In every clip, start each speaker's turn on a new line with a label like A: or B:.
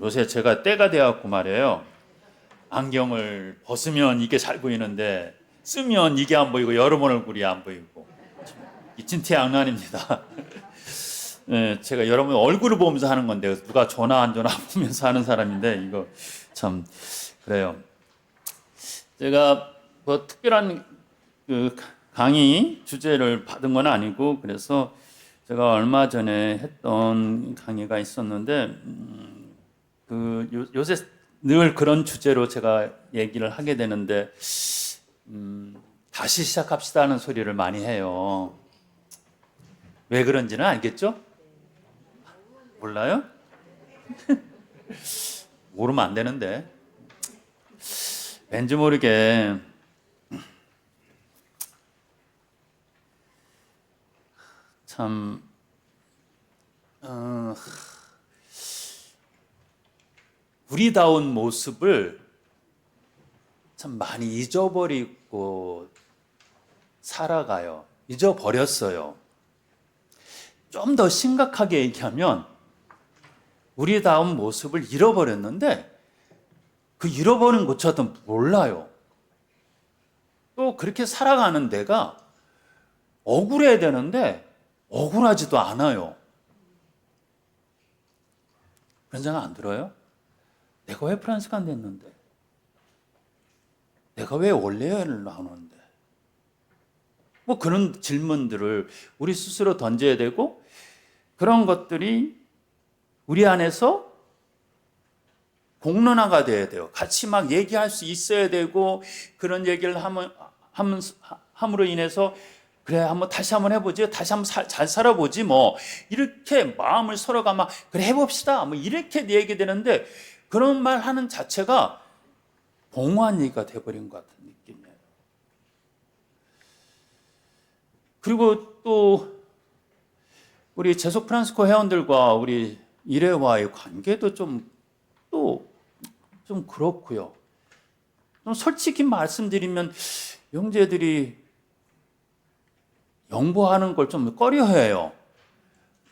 A: 요새 제가 때가 돼갖고 말이에요. 안경을 벗으면 이게 잘 보이는데 쓰면 이게 안 보이고 여러분 얼굴이 안 보이고 이 진퇴양난입니다. 네, 제가 여러분 얼굴을 보면서 하는 건데 누가 전화 안 전화 보면서 하는 사람인데 이거 참 그래요. 제가 뭐 특별한 그 강의 주제를 받은 건 아니고 그래서 제가 얼마 전에 했던 강의가 있었는데 요새 늘 그런 주제로 제가 얘기를 하게 되는데 다시 시작합시다 하는 소리를 많이 해요. 왜 그런지는 알겠죠? 몰라요? 모르면 안 되는데 왠지 모르게 참 우리다운 모습을 참 많이 잊어버리고 살아가요. 잊어버렸어요. 좀 더 심각하게 얘기하면 우리다운 모습을 잃어버렸는데 그 잃어버린 것조차도 몰라요. 또 그렇게 살아가는 데가 억울해야 되는데 억울하지도 않아요. 그런 생각 안 들어요? 내가 왜 프랑스가 안 됐는데? 내가 왜 원래 여행을 나오는데? 뭐 그런 질문들을 우리 스스로 던져야 되고 그런 것들이 우리 안에서 공론화가 돼야 돼요. 같이 막 얘기할 수 있어야 되고 그런 얘기를 함으로 인해서 그래 한번 다시 한번 해보지 다시 한번 잘 살아보지 뭐 이렇게 마음을 서로가 막 그래 해봅시다 뭐 이렇게 얘기되는데 그런 말 하는 자체가 공허한 얘기가 돼버린 것 같은 느낌이에요. 그리고 또 우리 제속 프란스코 회원들과 우리 일회와의 관계도 좀 그렇고요. 좀 솔직히 말씀드리면 형제들이 영보하는 걸 좀 꺼려해요.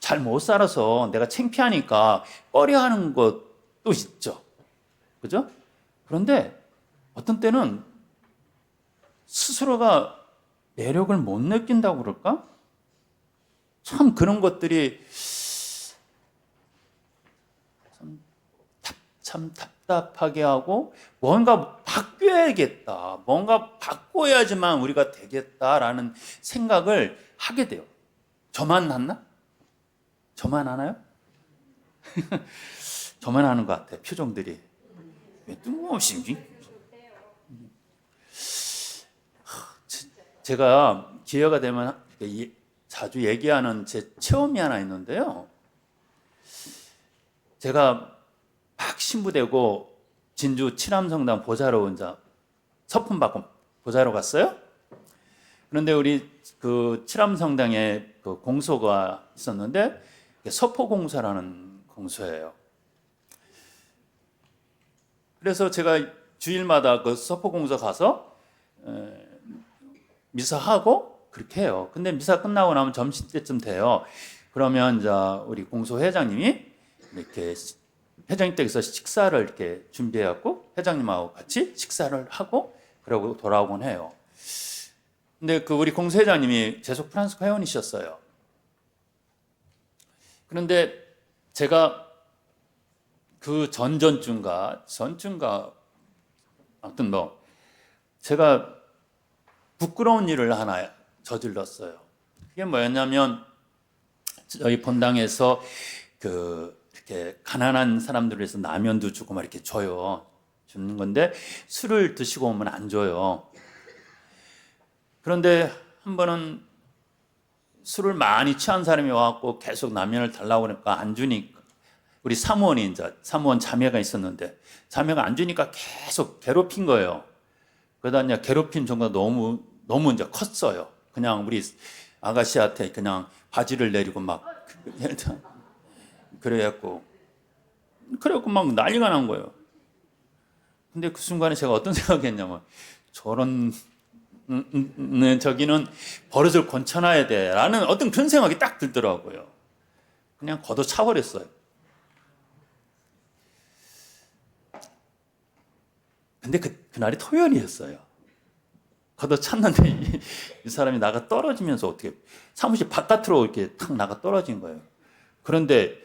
A: 잘 못 살아서 내가 창피하니까 꺼려하는 것도 있죠. 그죠? 그런데 어떤 때는 스스로가 매력을 못 느낀다고 그럴까? 참 그런 것들이 참 답답하게 하고 뭔가 바뀌어야겠다. 뭔가 바꿔야지만 우리가 되겠다라는 생각을 하게 돼요. 저만 하나? 저만 하나요? 저만 하는 것 같아요. 표정들이. 왜 뜬금없이. 제가 기회가 되면 자주 얘기하는 제 체험이 하나 있는데요. 제가 막 신부되고 진주 칠암성당 보자로 서품 받고 보자로 갔어요. 그런데 우리 그 칠암성당에 그 공소가 있었는데 서포공사라는 공소예요. 그래서 제가 주일마다 그 서포공사 가서 미사하고 그렇게 해요. 근데 미사 끝나고 나면 점심때쯤 돼요. 그러면 이제 우리 공소 회장님이 이렇게 회장님 댁에서 식사를 이렇게 준비해갖고 회장님하고 같이 식사를 하고 그러고 돌아오곤 해요. 근데 그 우리 공소 회장님이 제속 프란스코 회원이셨어요. 그런데 제가 그 전주인가 아무튼 뭐 제가 부끄러운 일을 하나 저질렀어요. 그게 뭐였냐면 저희 본당에서 이렇게 가난한 사람들을 위해서 라면도 주고 막 이렇게 주는 건데 술을 드시고 오면 안 줘요. 그런데 한 번은 술을 많이 취한 사람이 와갖고 계속 라면을 달라고 그러니까 안 주니까 우리 사무원이 사무원 자매가 있었는데 자매가 안 주니까 계속 괴롭힌 거예요. 그러다 이제 괴롭힘 정도가 너무 이제 컸어요. 그냥 우리 아가씨한테 그냥 바지를 내리고 막 그래갖고 막 난리가 난 거예요. 근데 그 순간에 제가 어떤 생각했냐면 저런 저기는 버릇을 고쳐놔야 돼라는 어떤 그런 생각이 딱 들더라고요. 그냥 걷어차버렸어요. 근데 그날이 토요일이었어요. 걷어 찼는데 이 사람이 나가 떨어지면서 어떻게 사무실 바깥으로 이렇게 탁 나가 떨어진 거예요. 그런데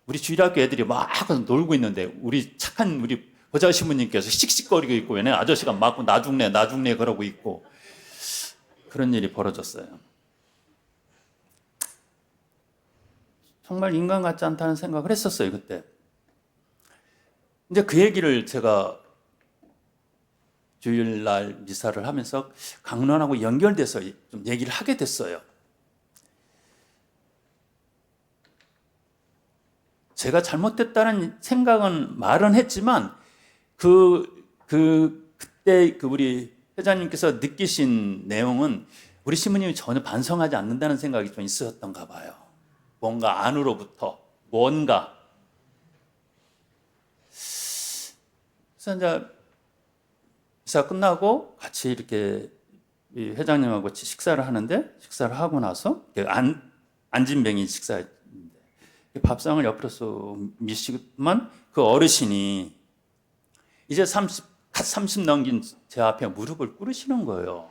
A: 우리 주일학교 애들이 막 놀고 있는데 우리 착한 우리 보좌 신부님께서 씩씩거리고 있고 얘네 아저씨가 막 나 죽네 그러고 있고 그런 일이 벌어졌어요. 정말 인간 같지 않다는 생각을 했었어요, 그때. 이제 그 얘기를 제가 주일날 미사를 하면서 강론하고 연결돼서 좀 얘기를 하게 됐어요. 제가 잘못됐다는 생각은 말은 했지만 그때 우리 회장님께서 느끼신 내용은 우리 신부님이 전혀 반성하지 않는다는 생각이 좀 있으셨던가 봐요. 뭔가 안으로부터 뭔가. 그래서 이제 미사 끝나고 같이 이렇게 회장님하고 식사를 하는데 식사를 하고 나서 안진뱅이 식사인데 밥상을 옆으로 쏙 미시고만 그 어르신이 이제 30 넘긴 제 앞에 무릎을 꿇으시는 거예요.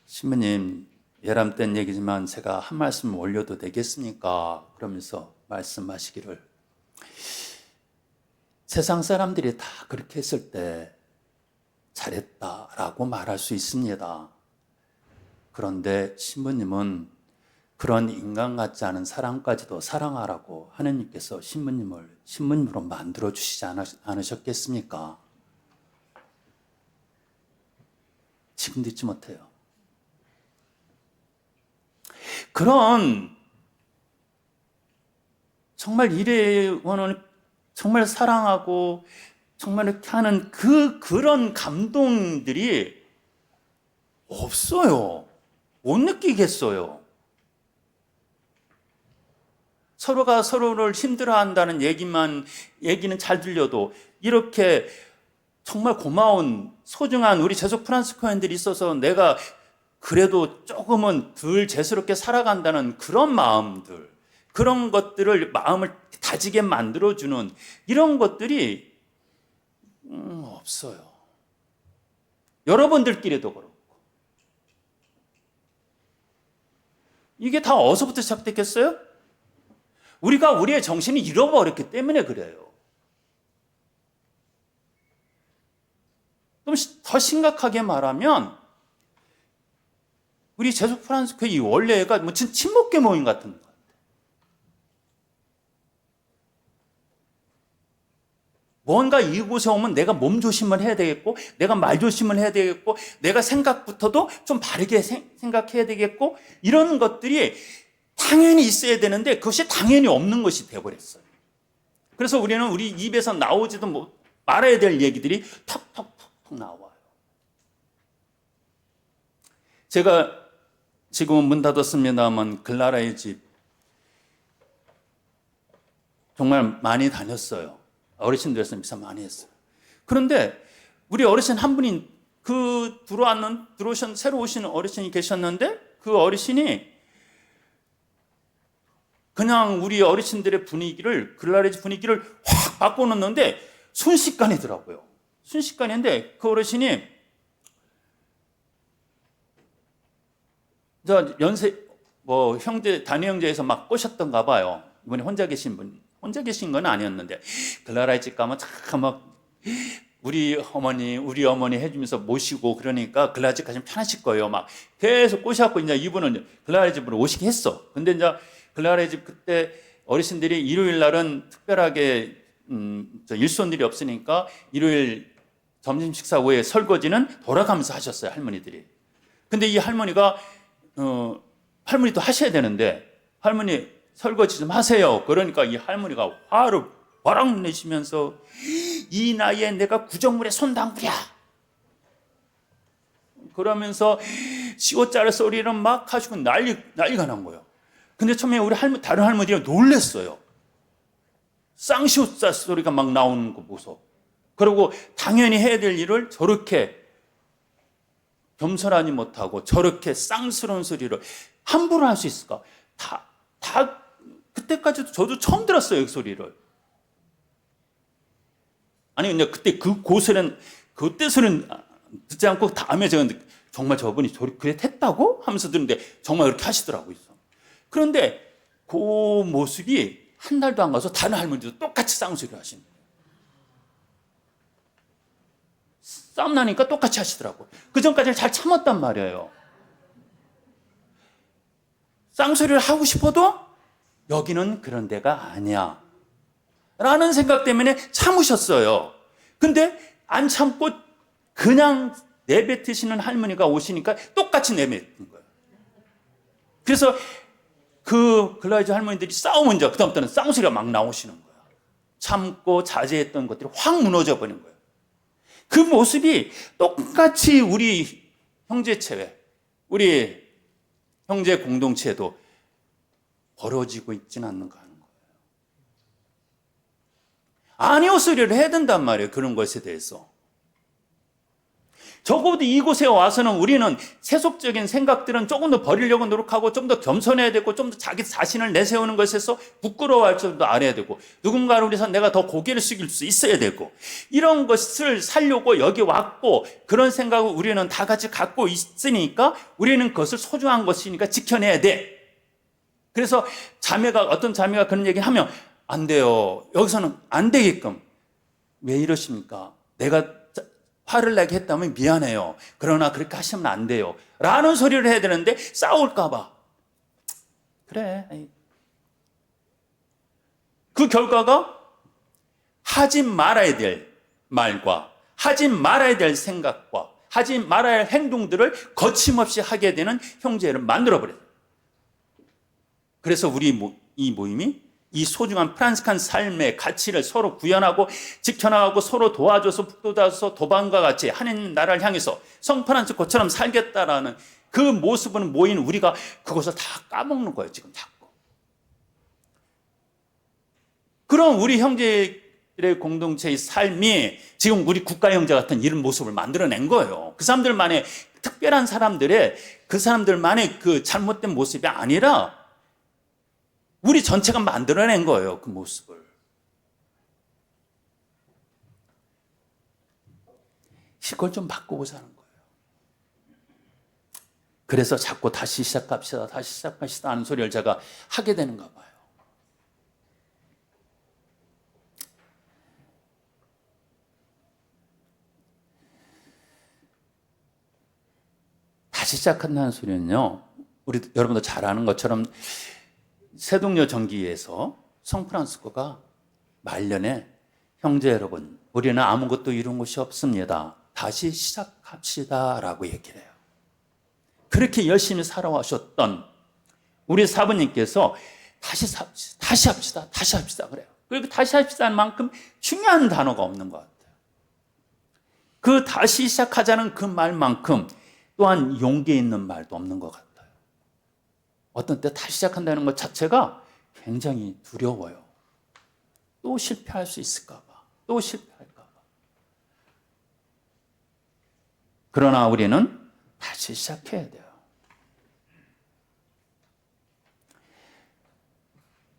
A: 신부님, 예람된 얘기지만 제가 한 말씀 올려도 되겠습니까? 그러면서 말씀하시기를 세상 사람들이 다 그렇게 했을 때 잘했다라고 말할 수 있습니다. 그런데 신부님은 그런 인간 같지 않은 사람까지도 사랑하라고 하느님께서 신부님을 신부님으로 만들어 주시지 않으셨겠습니까? 지금도 잊지 못해요. 그런 정말 일회원을 정말 사랑하고 정말 이렇게 하는 그런 감동들이 없어요. 못 느끼겠어요. 서로가 서로를 힘들어한다는 얘기는 잘 들려도 이렇게 정말 고마운 소중한 우리 제속 프란스코인들이 있어서 내가 그래도 조금은 덜 죄스럽게 살아간다는 그런 마음들, 그런 것들을 마음을 다지게 만들어주는 이런 것들이 없어요. 여러분들끼리도 그렇고. 이게 다 어디서부터 시작됐겠어요? 우리가 우리의 정신을 잃어버렸기 때문에 그래요. 좀 더 심각하게 말하면 우리 제속 프란스코 이 원래가 뭐 친목계 모임 같은 거. 뭔가 이곳에 오면 내가 몸 조심을 해야 되겠고, 내가 말 조심을 해야 되겠고, 내가 생각부터도 좀 바르게 생각해야 되겠고, 이런 것들이 당연히 있어야 되는데 그것이 당연히 없는 것이 되어버렸어요. 그래서 우리는 우리 입에서 나오지도 말아야 될 얘기들이 턱턱턱턱 나와요. 제가 지금은 문 닫았습니다만 글라라의 집 정말 많이 다녔어요. 어르신들에서 미사 많이 했어요. 그런데 우리 어르신 한 분이 새로 오신 어르신이 계셨는데 그 어르신이 그냥 우리 어르신들의 글라레지 분위기를 확 바꿔놓는데 순식간이더라고요. 순식간인데 그 어르신이 단위 형제에서 막 꼬셨던가 봐요. 이번에 혼자 계신 건 아니었는데 글라라의 집 가면 참 막 우리 어머니 해주면서 모시고 그러니까 글라라 집 가시면 편하실 거예요. 막 계속 꼬셔갖고 이제 이분은 글라라 집으로 오시게 했어. 근데 이제 글라라 집 그때 어르신들이 일요일 날은 특별하게 일손들이 없으니까 일요일 점심 식사 후에 설거지는 돌아가면서 하셨어요, 할머니들이. 근데 이 할머니가 할머니도 하셔야 되는데 할머니 설거지 좀 하세요. 그러니까 이 할머니가 화를 와락 내시면서 이 나이에 내가 구정물에 손 담그랴 그러면서 시옷자를 소리를 막 하시고 난리가 난 거예요. 근데 처음에 우리 다른 할머니가 놀랬어요. 쌍시옷자 소리가 막 나오는 거 보소. 그리고 당연히 해야 될 일을 저렇게 겸손하지 못하고 저렇게 쌍스러운 소리를 함부로 할 수 있을까? 그때까지도 저도 처음 들었어요, 그 소리를.
B: 아니 근데 그때 그때 소리는 듣지 않고 다음에 제가 정말 저분이 그래 했다고 하면서 듣는데 정말 그렇게 하시더라고요. 그런데 그 모습이 한 달도 안 가서 다른 할머니도 똑같이 쌍소리를 하시는 거예요. 싸움 나니까 똑같이 하시더라고요. 그 전까지는 잘 참았단 말이에요. 쌍소리를 하고 싶어도 여기는 그런 데가 아니야 라는 생각 때문에 참으셨어요. 근데 안 참고 그냥 내뱉으시는 할머니가 오시니까 똑같이 내뱉는 거예요. 그래서 그 글라이저 할머니들이 싸우면 이제 그다음부터는 쌍소리가 막 나오시는 거예요. 참고 자제했던 것들이 확 무너져 버린 거예요. 그 모습이 똑같이 우리 형제체회, 우리 형제 공동체에도 벌어지고 있지는 않는가 하는 거예요. 아니요 소리를 해야 된단 말이에요. 그런 것에 대해서. 적어도 이곳에 와서는 우리는 세속적인 생각들은 조금 더 버리려고 노력하고 좀 더 겸손해야 되고 좀 더 자기 자신을 내세우는 것에서 부끄러워할 줄도 알아야 되고 누군가를 위해서 내가 더 고개를 숙일 수 있어야 되고 이런 것을 살려고 여기 왔고 그런 생각을 우리는 다 같이 갖고 있으니까 우리는 그것을 소중한 것이니까 지켜내야 돼. 그래서 어떤 자매가 그런 얘기를 하면 안 돼요. 여기서는 안 되게끔. 왜 이러십니까? 내가 화를 내게 했다면 미안해요. 그러나 그렇게 하시면 안 돼요. 라는 소리를 해야 되는데 싸울까봐. 그래. 그 결과가 하지 말아야 될 말과 하지 말아야 될 생각과 하지 말아야 할 행동들을 거침없이 하게 되는 형제를 만들어버려요. 그래서 우리 이 모임이 이 소중한 프란스칸 삶의 가치를 서로 구현하고 지켜나가고 서로 도와줘서 북돋아서 도반과 같이 하나님 나라를 향해서 성프란스코처럼 살겠다라는 그 모습은 모인 우리가 그것을 다 까먹는 거예요. 지금 자꾸. 그럼 우리 형제들의 공동체의 삶이 지금 우리 국가 형제 같은 이런 모습을 만들어낸 거예요. 그 사람들만의 특별한 그 사람들만의 그 잘못된 모습이 아니라 우리 전체가 만들어낸 거예요. 그 모습을. 그걸 좀 바꾸고자 하는 거예요. 그래서 자꾸 다시 시작합시다. 다시 시작합시다 하는 소리를 제가 하게 되는가 봐요. 다시 시작한다는 소리는요. 우리 여러분도 잘 아는 것처럼 세동여 정기에서 성프란스코가 말년에 형제 여러분, 우리는 아무것도 이룬 것이 없습니다. 다시 시작합시다 라고 얘기를 해요. 그렇게 열심히 살아오셨던 우리 사부님께서 다시 합시다 그래요. 그리고 다시 합시다는 만큼 중요한 단어가 없는 것 같아요. 그 다시 시작하자는 그 말만큼 또한 용기 있는 말도 없는 것 같아요. 어떤 때 다시 시작한다는 것 자체가 굉장히 두려워요. 또 실패할 수 있을까 봐. 또 실패할까 봐. 그러나 우리는 다시 시작해야 돼요.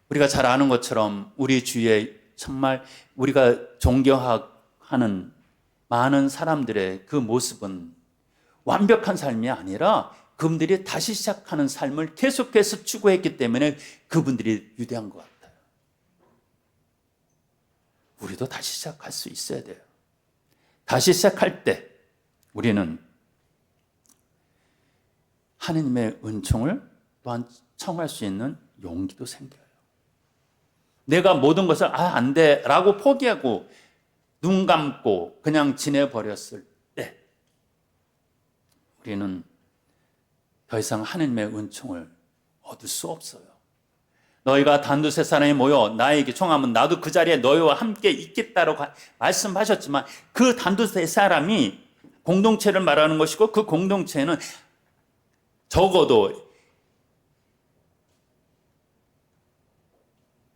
B: 우리가 잘 아는 것처럼 우리 주위에 정말 우리가 존경하는 많은 사람들의 그 모습은 완벽한 삶이 아니라 그분들이 다시 시작하는 삶을 계속해서 추구했기 때문에 그분들이 위대한 것 같아요. 우리도 다시 시작할 수 있어야 돼요. 다시 시작할 때 우리는 하느님의 은총을 또한 청할 수 있는 용기도 생겨요. 내가 모든 것을 안 돼 라고 포기하고 눈 감고 그냥 지내버렸을 때 우리는 더 이상 하느님의 은총을 얻을 수 없어요. 너희가 단두세 사람이 모여 나에게 청하면 나도 그 자리에 너희와 함께 있겠다라고 말씀하셨지만 그 단두세 사람이 공동체를 말하는 것이고 그 공동체는 적어도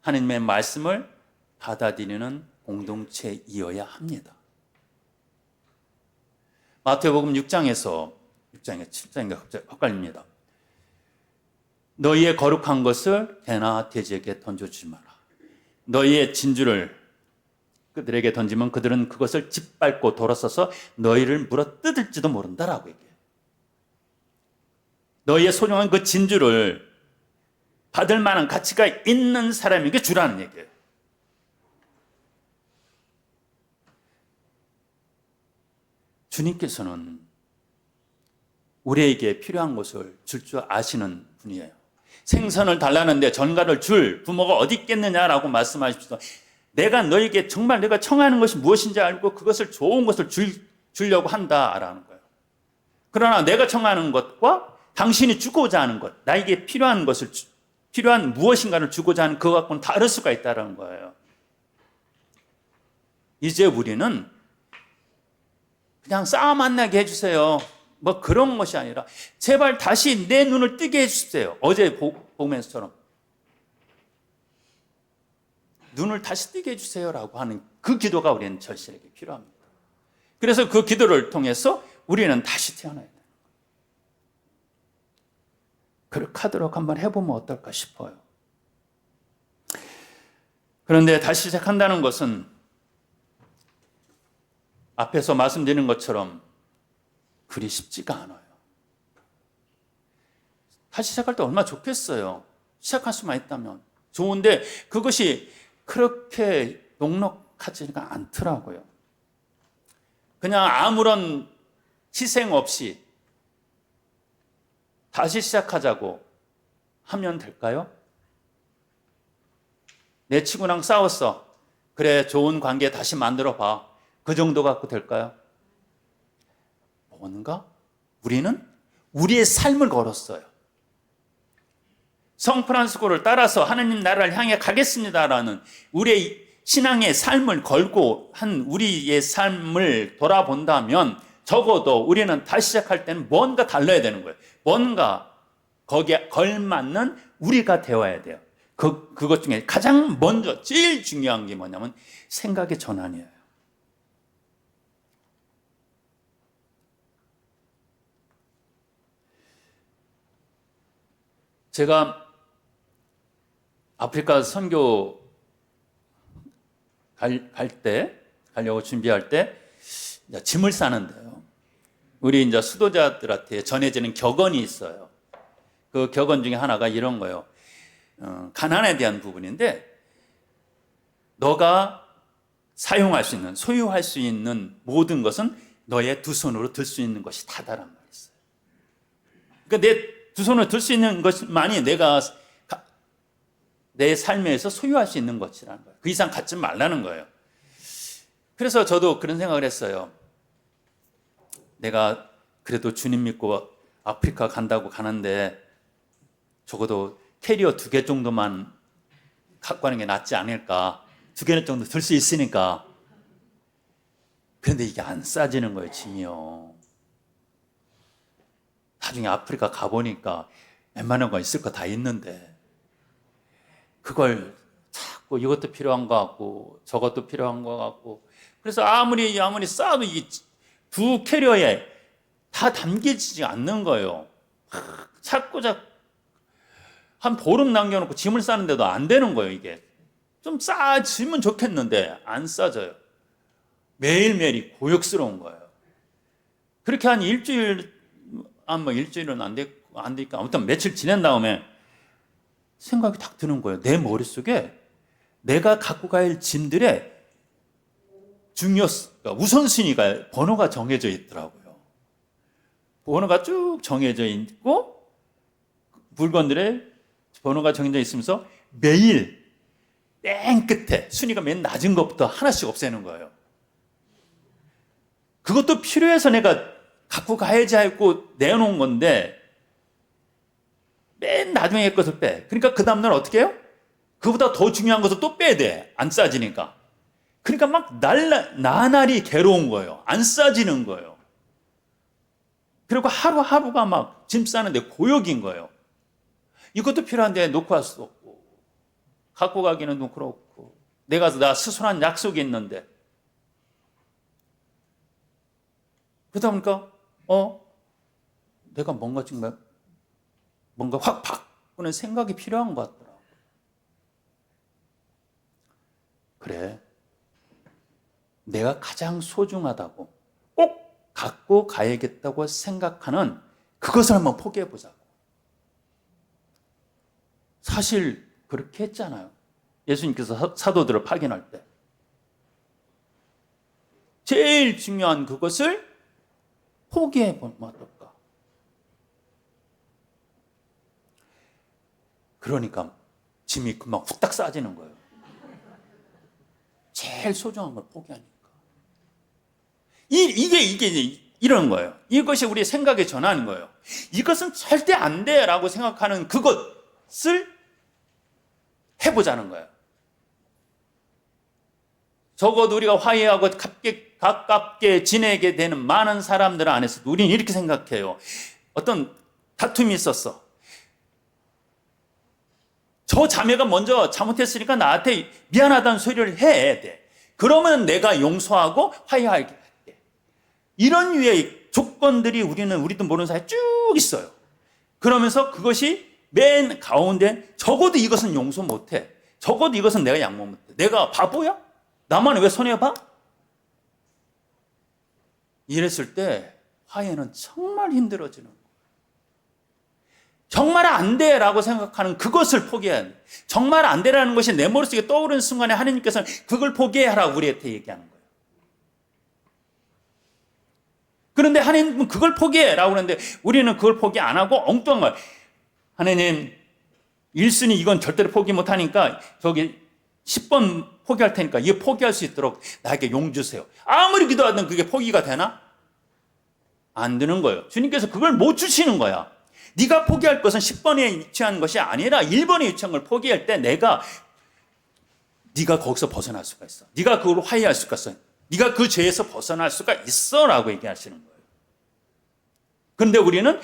B: 하느님의 말씀을 받아들이는 공동체이어야 합니다. 마태복음 6장에 7장인가 갑자기 헷갈립니다. 너희의 거룩한 것을 개나 돼지에게 던져주지 마라. 너희의 진주를 그들에게 던지면 그들은 그것을 짓밟고 돌아서서 너희를 물어 뜯을지도 모른다라고 얘기해요. 너희의 소중한 그 진주를 받을 만한 가치가 있는 사람에게 주라는 얘기예요. 주님께서는 우리에게 필요한 것을 줄 줄 아시는 분이에요. 생선을 달라는데 전갈을 줄 부모가 어디 있겠느냐라고 말씀하십시오. 내가 너에게 정말 내가 청하는 것이 무엇인지 알고 그것을 좋은 것을 주려고 한다라는 거예요. 그러나 내가 청하는 것과 당신이 주고자 하는 것, 나에게 필요한 것을 필요한 무엇인가를 주고자 하는 그것 갖고는 다를 수가 있다는 거예요. 이제 우리는 그냥 싸움 안 나게 해주세요. 뭐 그런 것이 아니라 제발 다시 내 눈을 뜨게 해주세요. 어제 보면서처럼 눈을 다시 뜨게 해주세요라고 하는 그 기도가 우리는 절실하게 필요합니다. 그래서 그 기도를 통해서 우리는 다시 태어나야 돼요. 그렇게 하도록 한번 해보면 어떨까 싶어요. 그런데 다시 시작한다는 것은 앞에서 말씀드린 것처럼 그리 쉽지가 않아요. 다시 시작할 때 얼마나 좋겠어요. 시작할 수만 있다면. 좋은데 그것이 그렇게 녹록하지가 않더라고요. 그냥 아무런 희생 없이 다시 시작하자고 하면 될까요? 내 친구랑 싸웠어. 그래, 좋은 관계 다시 만들어 봐. 그 정도 갖고 될까요? 뭔가 우리는 우리의 삶을 걸었어요. 성프란스코를 따라서 하나님 나라를 향해 가겠습니다라는 우리의 신앙의 삶을 걸고 한 우리의 삶을 돌아본다면 적어도 우리는 다시 시작할 때는 뭔가 달라야 되는 거예요. 뭔가 거기에 걸맞는 우리가 되어야 돼요. 그것 중에 가장 먼저 제일 중요한 게 뭐냐면 생각의 전환이에요. 제가 아프리카 선교 가려고 준비할 때 짐을 싸는데요. 우리 이제 수도자들한테 전해지는 격언이 있어요. 그 격언 중에 하나가 이런 거예요. 가난에 대한 부분인데, 너가 사용할 수 있는, 소유할 수 있는 모든 것은 너의 두 손으로 들 수 있는 것이 다다란 말이 있어요. 그러니까 내 두 손으로 들 수 있는 것만이 내가 내 삶에서 소유할 수 있는 것이라는 거예요. 그 이상 갖지 말라는 거예요. 그래서 저도 그런 생각을 했어요. 내가 그래도 주님 믿고 아프리카 간다고 가는데 적어도 캐리어 2개 정도만 갖고 가는 게 낫지 않을까. 2개 정도 들 수 있으니까. 그런데 이게 안 싸지는 거예요, 짐이요. 나중에 아프리카 가보니까 웬만한 거 있을 거 다 있는데 그걸 자꾸 이것도 필요한 거 같고 저것도 필요한 거 같고, 그래서 아무리 싸도 이 두 캐리어에 다 담겨지지 않는 거예요. 자꾸 한 보름 남겨놓고 짐을 싸는데도 안 되는 거예요. 이게 좀 싸지면 좋겠는데 안 싸져요. 매일매일이 고역스러운 거예요. 그렇게 한 일주일은 안 되니까 아무튼 며칠 지난 다음에 생각이 딱 드는 거예요. 내 머릿속에 내가 갖고 갈 짐들의 그러니까 우선순위가 번호가 정해져 있더라고요. 번호가 쭉 정해져 있고 물건들의 번호가 정해져 있으면서 매일 맨 끝에 순위가 맨 낮은 것부터 하나씩 없애는 거예요. 그것도 필요해서 내가 갖고 가야지 하고 내놓은 건데 맨 나중에 것을 빼. 그러니까 그 다음날 어떻게 해요? 그보다 더 중요한 것을 또 빼야 돼. 안 싸지니까. 그러니까 막 나날이 괴로운 거예요. 안 싸지는 거예요. 그리고 하루하루가 막 짐 싸는데 고역인 거예요. 이것도 필요한데 놓고 할 수도 없고 갖고 가기는 좀 그렇고 내가 나 스스로 한 약속이 있는데 그러다 보니까 내가 뭔가 정말 확 바꾸는 생각이 필요한 것 같더라고요. 그래, 내가 가장 소중하다고 꼭 갖고 가야겠다고 생각하는 그것을 한번 포기해 보자고. 사실 그렇게 했잖아요. 예수님께서 사도들을 파견할 때. 제일 중요한 그것을 포기해 보면 어떨까? 그러니까 짐이 금방 후딱 싸지는 거예요. 제일 소중한 걸 포기하니까. 이게 이제 이런 거예요. 이것이 우리 생각의 전환인 거예요. 이것은 절대 안 돼라고 생각하는 그것을 해보자는 거예요. 적어도 우리가 화해하고 가깝게 지내게 되는 많은 사람들 안에서 우리는 이렇게 생각해요. 어떤 다툼이 있었어. 저 자매가 먼저 잘못했으니까 나한테 미안하다는 소리를 해야 돼. 그러면 내가 용서하고 화해하게 할게. 이런 류의 조건들이 우리도 모르는 사이에 쭉 있어요. 그러면서 그것이 맨 가운데 적어도 이것은 용서 못해. 적어도 이것은 내가 양보 못해. 내가 바보야? 나만 왜 손해봐? 이랬을 때 화해는 정말 힘들어지는 거예요. 정말 안 돼라고 생각하는 그것을 포기해야 돼. 정말 안 돼라는 것이 내 머릿속에 떠오르는 순간에 하나님께서는 그걸 포기해라고 우리한테 얘기하는 거예요. 그런데 하나님은 그걸 포기해라고 그러는데 우리는 그걸 포기 안 하고 엉뚱한 거예요. 하나님 1순위 이건 절대로 포기 못하니까 저기 10번 포기할 테니까 이거 포기할 수 있도록 나에게 용 주세요. 아무리 기도하든 그게 포기가 되나? 안 되는 거예요. 주님께서 그걸 못 주시는 거야. 네가 포기할 것은 10번에 위치한 것이 아니라 1번에 위치한 걸 포기할 때 네가 거기서 벗어날 수가 있어. 네가 그걸 화해할 수가 있어. 네가 그 죄에서 벗어날 수가 있어라고 얘기하시는 거예요. 그런데 우리는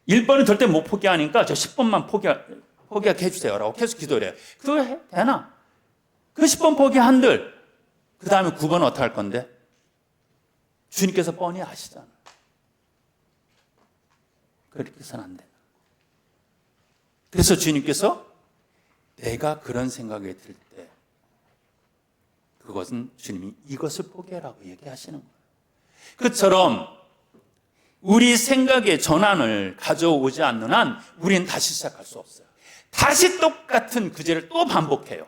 B: 1번은 절대 못 포기하니까 저 10번만 포기하게 해주세요라고 계속 기도를 해요. 그거 되나? 그 10번 포기한들 그 다음에 9번은 어떻게 할 건데? 주님께서 뻔히 아시잖아요. 그렇게 해서는 안 된다. 그래서 주님께서 내가 그런 생각이 들 때 그것은 주님이 이것을 포기하라고 얘기하시는 거예요. 그처럼 우리 생각의 전환을 가져오지 않는 한 우리는 다시 시작할 수 없어요. 다시 똑같은 그 죄를 또 반복해요.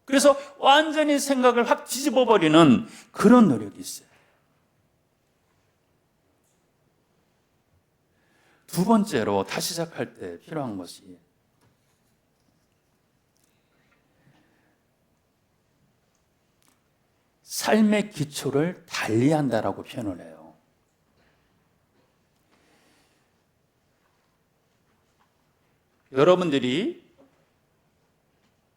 B: 그래서 완전히 생각을 확 뒤집어버리는 그런 노력이 있어요. 두 번째로 다시 시작할 때 필요한 것이 삶의 기초를 달리한다라고 표현을 해요. 여러분들이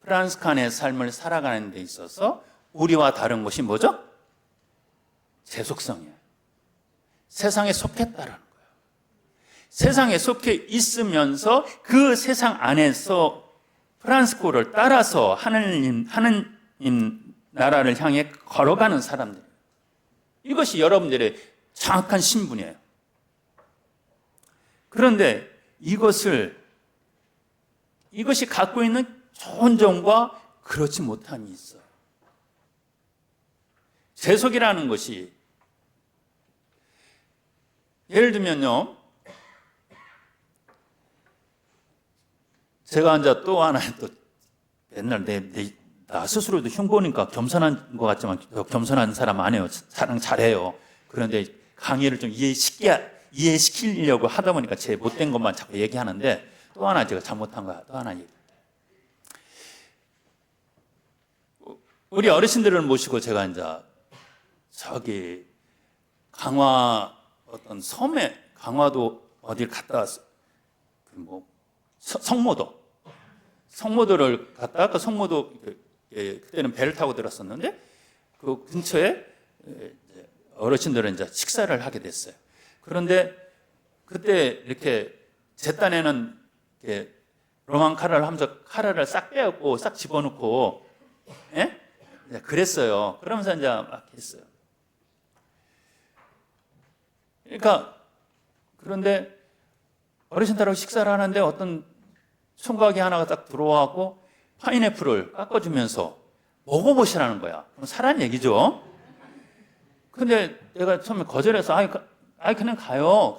B: 프란스칸의 삶을 살아가는 데 있어서 우리와 다른 것이 뭐죠? 제 속성이에요. 세상에 속했다라는 거예요. 세상에 속해 있으면서 그 세상 안에서 프란스코를 따라서 하느님 나라를 향해 걸어가는 사람들. 이것이 여러분들의 정확한 신분이에요. 그런데 이것이 갖고 있는 좋은 점과 그렇지 못함이 있어요. 세속이라는 것이 예를 들면요. 제가 이제 또 하나 또 맨날 나 스스로도 흉보니까 겸손한 것 같지만 겸손한 사람 아니에요. 사랑 잘해요. 그런데 강의를 좀 이해시키려고 하다 보니까 제 못된 것만 자꾸 얘기하는데 또 하나 제가 잘못한 거야. 또 하나 얘기. 우리 어르신들을 모시고 제가 이제 저기 강화 어떤 섬에 강화도 어딜 갔다 왔어요. 성모도를 갔다가 그 성모도 그때는 배를 타고 들었었는데 그 근처에 어르신들은 이제 식사를 하게 됐어요. 그런데 그때 이렇게 제 딴에는 이렇게 로만 카라를 하면서 카라를 싹 빼고 싹 집어넣고 그랬어요. 그러면서 이제 막 했어요. 그러니까 그런데 어르신들하고 식사를 하는데 어떤 총각이 하나가 딱 들어와고 파인애플을 깎아주면서 먹어보시라는 거야. 그럼 사라는 얘기죠. 근데 내가 처음에 거절해서 그냥 가요.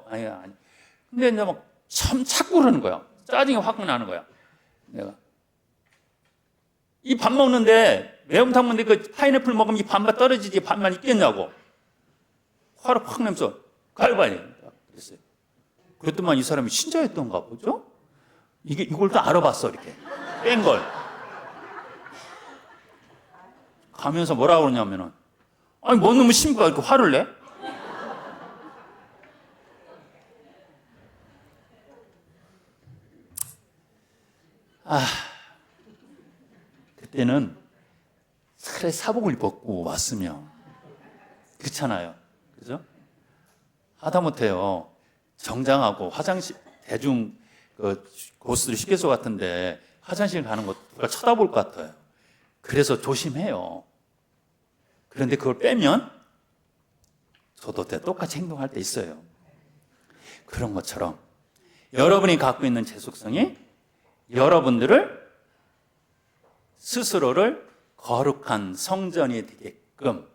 B: 아니. 근데 이제 막 참 자꾸 그러는 거야. 짜증이 확 나는 거야. 내가 이 밥 먹는데 매운탕 먹는데 그 파인애플 먹으면 이 반만 떨어지지 반만 있겠냐고. 화를 확 내면서 가요 빨리. 그랬어요. 그랬더만 이 사람이 신자였던가 보죠. 이걸 또 알아봤어 이렇게 뺀 걸. 가면서 뭐라고 그러냐면은 아니 뭔 놈의 신부가 이렇게 화를 내? 그때는 차라리 사복을 입었고 왔으면 그렇잖아요. 그죠? 하다못해요 정장하고 화장실 대중 고수들 휴게소 같은데 화장실 가는 거 누가 쳐다볼 것 같아요. 그래서 조심해요. 그런데 그걸 빼면 저도 똑같이 행동할 때 있어요. 그런 것처럼 여러분이 갖고 있는 제 속성이 여러분들을 스스로를 거룩한 성전이 되게끔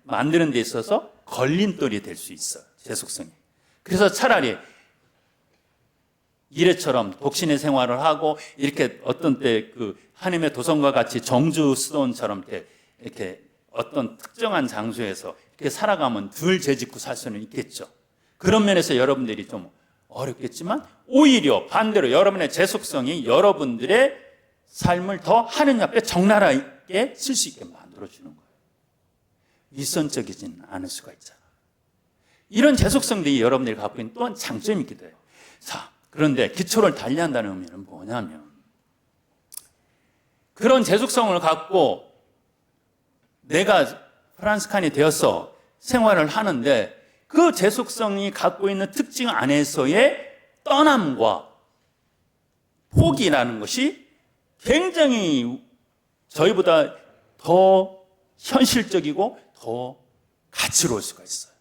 B: 만드는 데 있어서 걸림돌이 될 수 있어요. 제 속성이. 그래서 차라리 이래처럼 독신의 생활을 하고 이렇게 어떤 때 하나님의 도성과 같이 정주 수도원처럼 이렇게 어떤 특정한 장소에서 이렇게 살아가면 덜 죄짓고 살 수는 있겠죠. 그런 면에서 여러분들이 좀 어렵겠지만 오히려 반대로 여러분의 제 속성이 여러분들의 삶을 더 하느님 앞에 적나라하게 쓸 수 있게 만들어주는 거예요. 윗선적이진 않을 수가 있잖아. 이런 제 속성들이 여러분들이 갖고 있는 또한 장점이기도 해요. 자, 그런데 기초를 달리한다는 의미는 뭐냐면 그런 제 속성을 갖고 내가 프란스칸이 되어서 생활을 하는데 그 제 속성이 갖고 있는 특징 안에서의 떠남과 포기라는 것이 굉장히 저희보다 더 현실적이고 더 가치로울 수가 있어요.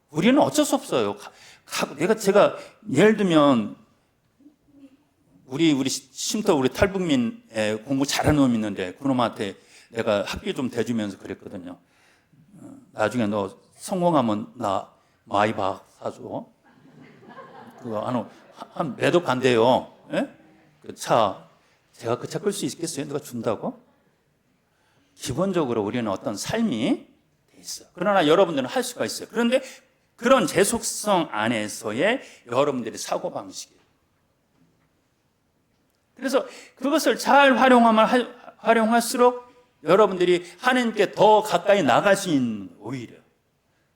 B: 우리는 어쩔 수 없어요. 제가 예를 들면 우리 쉼터 우리 탈북민에 공부 잘하는 놈이 있는데 그놈한테 내가 학비 좀 대주면서 그랬거든요. 나중에 너 성공하면 나 마이박 사줘. 그거 한 매도 간대요. 예? 그 차 제가 그 차 끌 수 있겠어요? 누가 준다고? 기본적으로 우리는 어떤 삶이 돼 있어요. 그러나 여러분들은 할 수가 있어요. 그런데 그런 제 속성 안에서의 여러분들의 사고방식이에요. 그래서 그것을 잘 활용할수록 여러분들이 하나님께 더 가까이 나갈 수 있는 오히려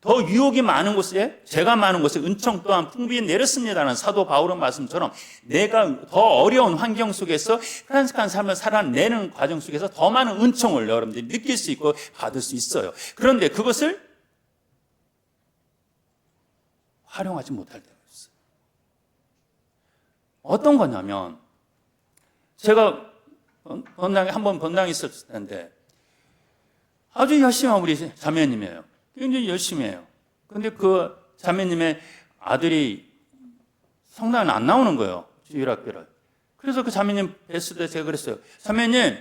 B: 더 유혹이 많은 곳에 죄가 많은 곳에 은총 또한 풍부히 내렸습니다라는 사도 바울의 말씀처럼 내가 더 어려운 환경 속에서 프란스칸 삶을 살아내는 과정 속에서 더 많은 은총을 여러분들이 느낄 수 있고 받을 수 있어요. 그런데 그것을 활용하지 못할 때가 있어요. 어떤 거냐면 제가 한번 번당에 있었을 텐데 아주 열심히 한 우리 자매님이에요. 굉장히 열심히 해요. 그런데 그 자매님의 아들이 성당에 안 나오는 거예요. 주일학교를. 그래서 그 자매님 뵀을 때 제가 그랬어요. 자매님,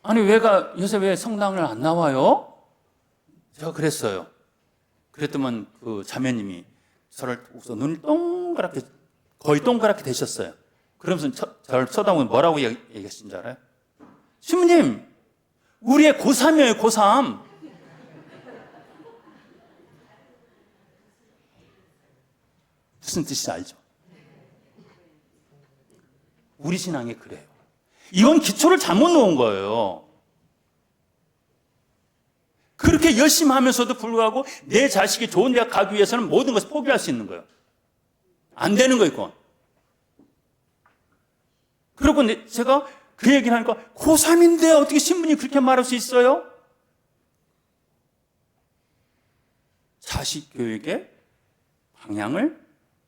B: 아니 요새 왜 성당을 안 나와요? 제가 그랬어요. 그랬더만 그 자매님이 저를 우선 눈을 거의 동그랗게 되셨어요. 그러면서 저를 쳐다보면 뭐라고 얘기하신 줄 알아요? 신부님, 우리의 고3이에요, 고3. 무슨 뜻인지 알죠? 우리 신앙이 그래요. 이건 기초를 잘못 놓은 거예요. 그렇게 열심히 하면서도 불구하고 내 자식이 좋은 대학 가기 위해서는 모든 것을 포기할 수 있는 거예요. 안 되는 거예요, 이건. 그리고 제가 그 얘기를 하니까 고3인데 어떻게 신부님 그렇게 말할 수 있어요? 자식 교육의 방향을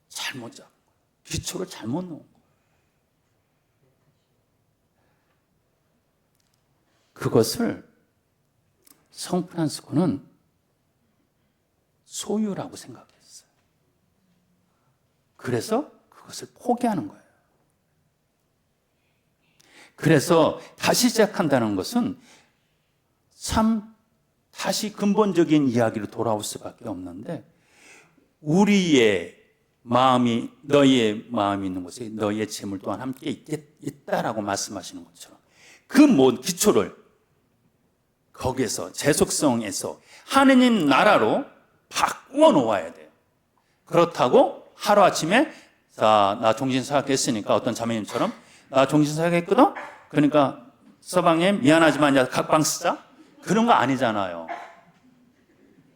B: 잘못 잡은 거예요. 기초를 잘못 놓은 거예요. 그것을 성프란스코는 소유라고 생각했어요. 그래서 그것을 포기하는 거예요. 그래서 다시 시작한다는 것은 참 다시 근본적인 이야기로 돌아올 수밖에 없는데, 우리의 마음이, 너희의 마음이 있는 곳에 너희의 재물 또한 함께 있다라고 말씀하시는 것처럼 그 모든 기초를 거기에서, 제 속성에서 하느님 나라로 바꾸어 놓아야 돼요. 그렇다고 하루아침에, 자, 나 종신사역 했으니까, 어떤 자매님처럼 나 종신사역 했거든? 그러니까 서방님 미안하지만 이제 각방 쓰자? 그런 거 아니잖아요.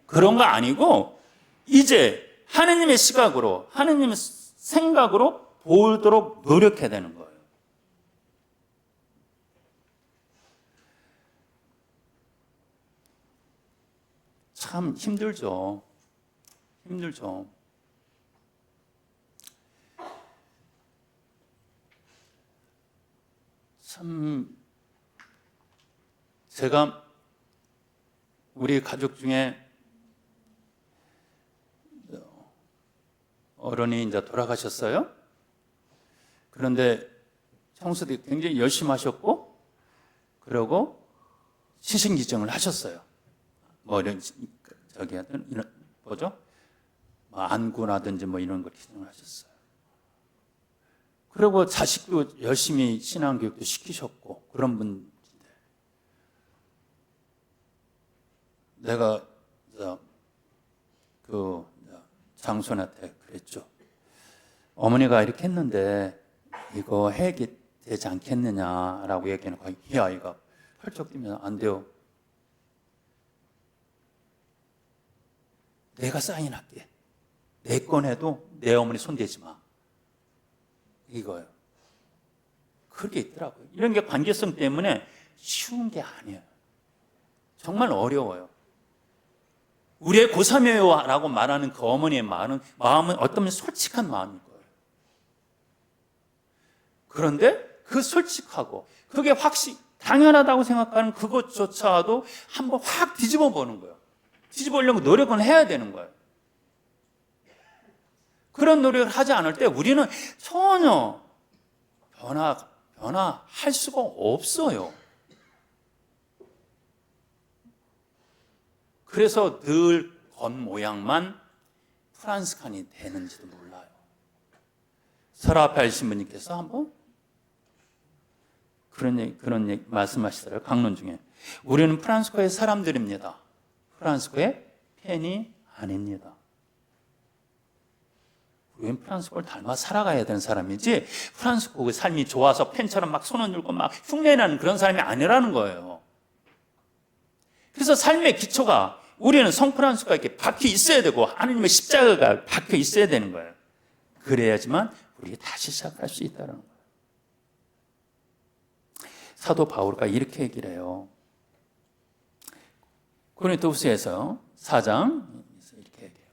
B: 그런 거 아니고 이제 하느님의 시각으로, 하느님의 생각으로 보도록 노력해야 되는 거예요. 참 힘들죠. 힘들죠. 참, 제가 우리 가족 중에 어른이 이제 돌아가셨어요. 그런데 청소도 굉장히 열심히 하셨고, 그러고 시신기증을 하셨어요. 뭐 이런, 저기 이런 뭐죠? 뭐 안구라든지 뭐 이런 걸 기증을 하셨어요. 그리고 자식도 열심히 신앙교육도 시키셨고 그런 분인데, 내가 그 장손한테 그랬죠. 어머니가 이렇게 했는데 이거 해야지 되지 않겠느냐라고 얘기하니까 이 아이가 펄쩍 뛰면서 안 돼요. 내가 사인할게. 내 건 해도 내 어머니 손대지 마. 이거예요. 그게 있더라고요. 이런 게 관계성 때문에 쉬운 게 아니에요. 정말 어려워요. 우리의 고3이에요라고 말하는 그 어머니의 마음은 어떤 솔직한 마음일 거예요. 그런데 그 솔직하고 그게 당연하다고 생각하는 그것조차도 한번 확 뒤집어 보는 거예요. 뒤집으려고 노력은 해야 되는 거예요. 그런 노력을 하지 않을 때 우리는 전혀 변화할 수가 없어요. 그래서 늘 겉모양만 프랑스칸이 되는지도 몰라요. 서랍에 신부님께서 한번 그런 얘기 말씀하시더라고요. 강론 중에. 우리는 프란스코의 사람들입니다. 프란스코의 팬이 아닙니다. 우리는 프란스코를 닮아 살아가야 되는 사람이지, 프란스코의 삶이 좋아서 팬처럼 막 손을 들고 막 흉내나는 그런 사람이 아니라는 거예요. 그래서 삶의 기초가, 우리는 성프란스코가 이렇게 박혀 있어야 되고 하나님의 십자가가 박혀 있어야 되는 거예요. 그래야지만 우리가 다시 시작할 수 있다는 거예요. 사도 바울가 이렇게 얘기를 해요. 고린도후서에서 4장 이렇게 얘기해요.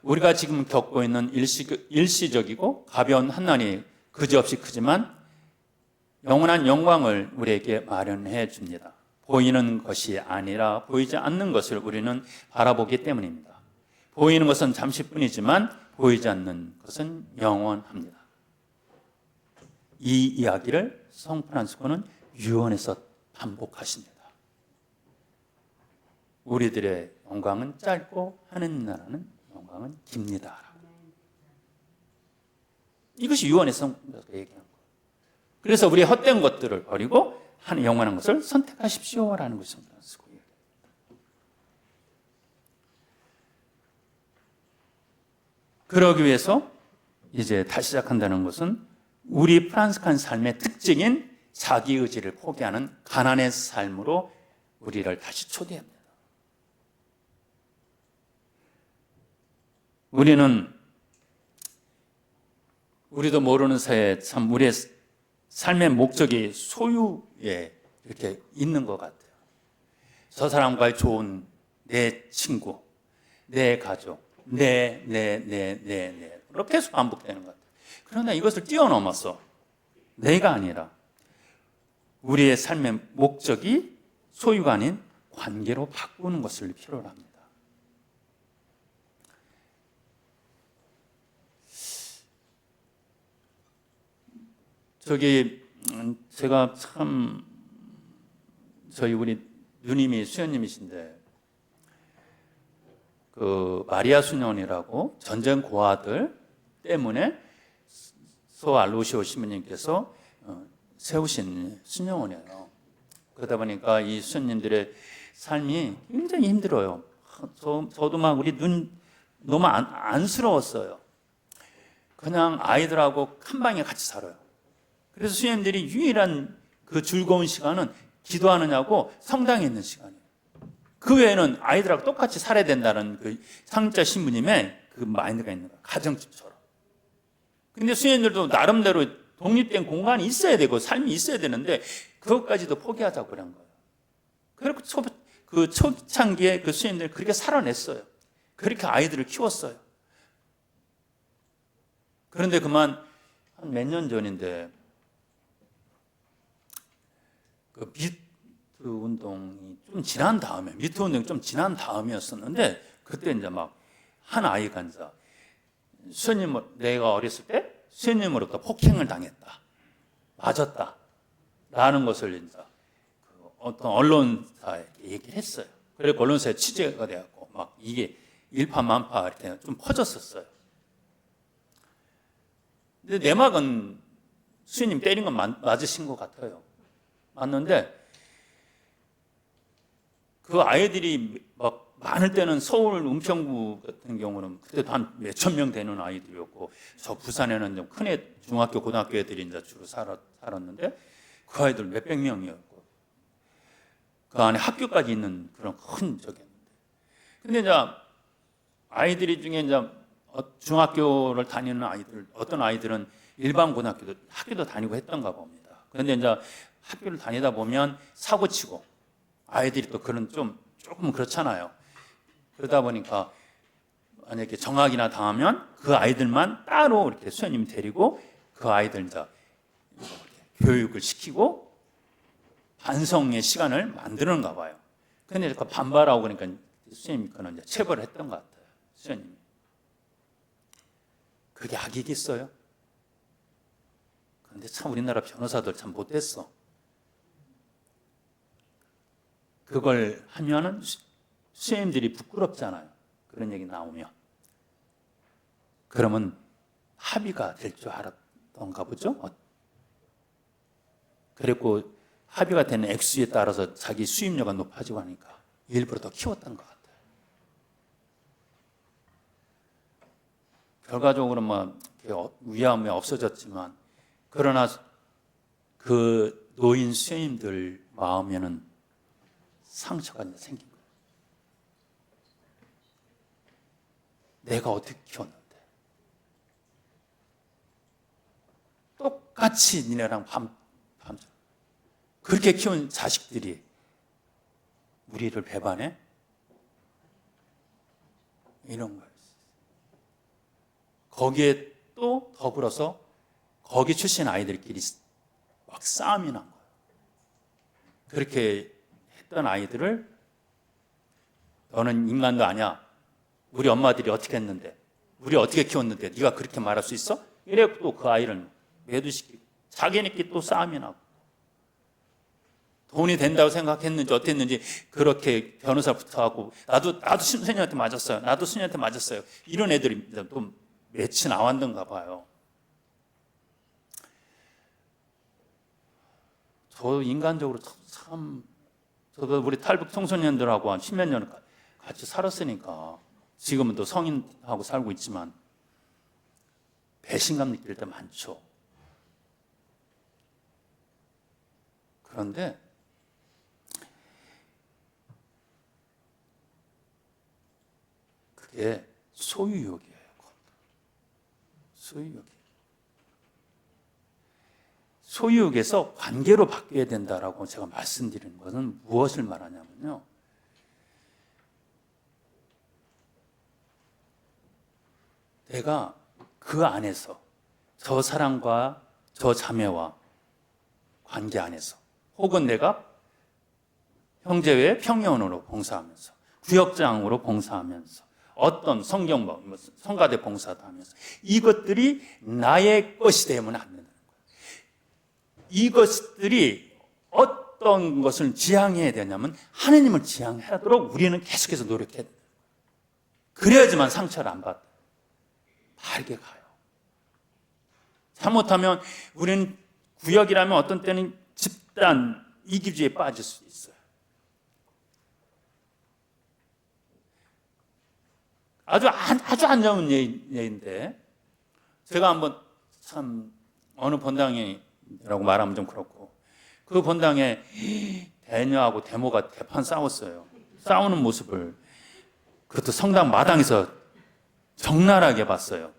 B: 우리가 지금 겪고 있는 일시적이고 가벼운 한난이 그지없이 크지만 영원한 영광을 우리에게 마련해 줍니다. 보이는 것이 아니라 보이지 않는 것을 우리는 바라보기 때문입니다. 보이는 것은 잠시뿐이지만 보이지 않는 것은 영원합니다. 이 이야기를 성프란스코는 유언에서 반복하십니다. 우리들의 영광은 짧고 하느님 나라는 영광은 깁니다. 이것이 유언에서 얘기하는 거예요. 그래서 우리 헛된 것들을 버리고 영원한 것을 선택하십시오라는 것을 쓰고 있습니다. 그러기 위해서 이제 다시 시작한다는 것은 우리 프란스칸 삶의 특징인 자기 의지를 포기하는 가난의 삶으로 우리를 다시 초대합니다. 우리도 모르는 사이에 참 우리의 삶의 목적이 소유에 이렇게 있는 것 같아요. 저 사람과의 좋은 내 친구, 내 가족, 이렇게 계속 반복되는 것 같아요. 그러나 이것을 뛰어넘어서 내가 아니라 우리의 삶의 목적이 소유가 아닌 관계로 바꾸는 것을 필요로 합니다. 제가 참 저희 우리 누님이 수녀님이신데 그 마리아 수녀원이라고 전쟁 고아들 때문에 소 알로시오 시모님께서 세우신 수녀원이에요. 그러다 보니까 이 수녀님들의 삶이 굉장히 힘들어요. 저도 막 우리 눈 너무 안쓰러웠어요. 그냥 아이들하고 한 방에 같이 살아요. 그래서 수녀님들이 유일한 그 즐거운 시간은 기도하느냐고 성당에 있는 시간이에요. 그 외에는 아이들하고 똑같이 살아야 된다는 그 상자 신부님의 그 마인드가 있는 거예요. 가정집처럼. 근데 수녀님들도 나름대로 독립된 공간이 있어야 되고 삶이 있어야 되는데 그것까지도 포기하자고 그런 거예요. 그리고 그 초창기에 그 수녀님들이 그렇게 살아냈어요. 그렇게 아이들을 키웠어요. 그런데 그만 한 몇 년 전인데 그 미투 운동이 좀 지난 다음에 미투 운동이 좀 지난 다음이었었는데 그때 이제 막 한 아이가 이제 수녀님 내가 어렸을 때 수녀님으로부터 폭행을 당했다, 맞았다 라는 것을 이제 그 어떤 언론사에 얘기를 했어요. 그래서 언론사에 취재가 되었고 막 이게 일파만파 이렇게 좀 퍼졌었어요. 근데 내막은 수녀님 때린 건 맞으신 것 같아요. 맞는데 그 아이들이 막 많을 때는 서울 은평구 같은 경우는 그때도 한 몇천 명 되는 아이들이었고 저 부산에는 좀 큰 애 중학교 고등학교 애들이 이제 주로 살았는데 그 아이들 몇백 명이었고 그 안에 학교까지 있는 그런 큰 적이었는데 근데 이제 아이들이 중에 이제 중학교를 다니는 아이들 어떤 아이들은 일반 학교도 다니고 했던가 봅니다. 그런데 이제 학교를 다니다 보면 사고 치고 아이들이 또 그런 조금 그렇잖아요. 그러다 보니까 만약에 정학이나 당하면 그 아이들만 따로 이렇게 수녀님이 데리고 그 아이들 이제 교육을 시키고 반성의 시간을 만드는가 봐요. 근데 그 반발하고 그러니까 수녀님이 그는 이제 체벌을 했던 것 같아요. 수녀님이. 그게 악이겠어요? 그런데 참 우리나라 변호사들 참 못됐어. 그걸 하면은 수녀님들이 부끄럽잖아요. 그런 얘기 나오면. 그러면 합의가 될 줄 알았던가 보죠? 그리고 합의가 되는 액수에 따라서 자기 수입료가 높아지고 하니까 일부러 더 키웠던 것 같아요. 결과적으로 뭐 위험이 없어졌지만 그러나 그 노인 수녀님들 마음에는 상처가 생긴 거예요. 내가 어떻게 키웠는데 똑같이 니네랑 밤 그렇게 키운 자식들이 우리를 배반해? 이런 거예요. 거기에 또 더불어서 거기 출신 아이들끼리 막 싸움이 난 거예요. 그렇게 했던 아이들을 너는 인간도 아니야. 우리 엄마들이 어떻게 했는데, 우리 어떻게 키웠는데 네가 그렇게 말할 수 있어? 이래 또 그 아이를 매도시키고 자기네끼리 또 싸움이 나고 돈이 된다고 생각했는지 어땠는지 그렇게 변호사부터 하고 나도 수녀한테 맞았어요. 나도 수녀한테 맞았어요. 이런 애들이 또 몇이 나왔던가 봐요. 저 인간적으로 저도 우리 탈북 청소년들하고 한 10몇 년 같이 살았으니까 지금은 또 성인하고 살고 있지만 배신감 느낄 때 많죠. 그런데 그게 소유욕이에요. 소유욕이에요. 소유욕에서 관계로 바뀌어야 된다라고 제가 말씀드리는 것은 무엇을 말하냐면요. 내가 그 안에서 저 사람과 저 자매와 관계 안에서 혹은 내가 형제회 평의원으로 봉사하면서 구역장으로 봉사하면서 어떤 성경법, 성가대 봉사도 하면서 이것들이 나의 것이 되면 안 된다는 거예요. 이것들이 어떤 것을 지향해야 되냐면 하느님을 지향하도록 우리는 계속해서 노력해야 돼요. 그래야지만 상처를 안 받아요. 바르게 가요. 잘못하면 우리는 구역이라면 어떤 때는 집단 이기주의에 빠질 수 있어요. 아주 안 좋은 예인데, 제가 한번 참 어느 본당이라고 말하면 좀 그렇고, 그 본당에 대녀하고 데모가 대판 싸웠어요. 싸우는 모습을 그것도 성당 마당에서 적나라하게 봤어요.